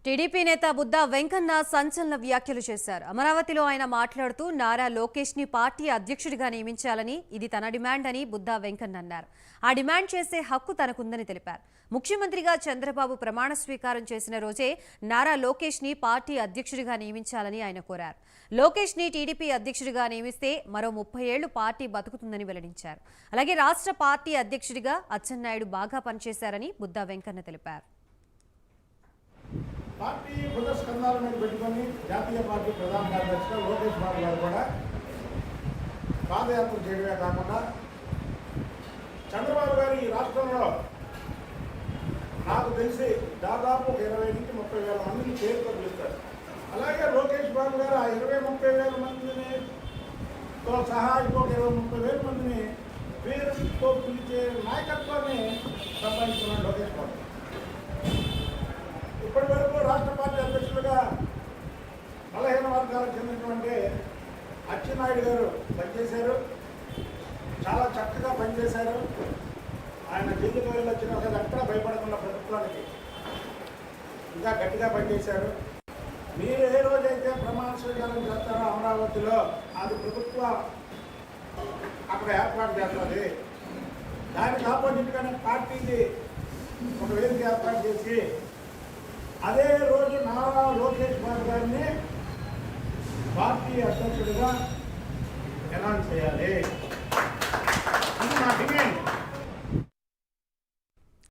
TDP నేత బుద్దా వెంకన్న సంచలన వ్యాఖ్యలు చేశారు. అమరావతిలో ఆయన మాట్లాడుతూ నారా లోకేష్ ని పార్టీ అధ్యక్షుడిగా నియమించాలని ఇది తన డిమాండ్ అని బుద్దా వెంకన్న అన్నారు. ఆ డిమాండ్ చేసే హక్కు తనకుందని తెలిపారు. ముఖ్యమంత్రిగా చంద్రబాబు ప్రమాణ స్వీకారం చేసిన రోజే నారా లోకేష్ ని పార్టీ అధ్యక్షుడిగా నియమించాలని ఆయన కోరారు. లోకేష్ ని టీడీపీ అధ్యక్షుడిగా నియమిస్తే మరో 30 ఏళ్లు పార్టీ బతుకుతుందని వెల్లడించారు. అలాగే రాష్ట్ర పార్టీ అధ్యక్షుడిగా అచ్చెన్నాయుడు బాగా పనిచేశారని బుద్దా వెంకన్న తెలిపారు. పార్టీ బృహస్కంధాల మీద పెట్టుకొని జాతీయ పార్టీ ప్రధాన కార్యదర్శిగా లోకేష్ బాబు గారు కూడా పాదయాత్ర చేయడమే కాకుండా చంద్రబాబు గారు ఈ రాష్ట్రంలో నాకు తెలిసి దాదాపు 20 నుంచి 30 వేల మందిని పేరుతో పిలుస్తారు. అలాగే లోకేష్ బాబు గారు ఆ 20-30 వేల మందిని సహా ఇంకొక 20-30 వేల మందిని పేరుతో పిలిచే నాయకత్వాన్ని సంపాదించుకున్నాడు లోకేష్ బాబు. ఇప్పటి వరకు రాష్ట్ర పార్టీ అధ్యక్షులుగా బలహీన వర్గాలకు చెందినటువంటి అచ్చెన్నాయుడు గారు పనిచేశారు. చాలా చక్కగా పనిచేశారు. ఆయన జైలుకి వెళ్ళి వచ్చిన ఒక ఎక్కడ భయపడకుండా ప్రభుత్వానికి ఇంకా గట్టిగా పనిచేశారు. మీరు ఏ రోజైతే ప్రమాణ స్వీకారం చేస్తారో అమరావతిలో అది ప్రభుత్వం అక్కడ ఏర్పాటు చేస్తుంది. దానికి ఆపోజిట్గానే పార్టీకి ఒక వేదిక ఏర్పాటు చేసి అదే రోజు నారా లోకేష్ బాబు గారిని పార్టీ అధ్యక్షుడిగా అనౌన్స్ చేయాలి.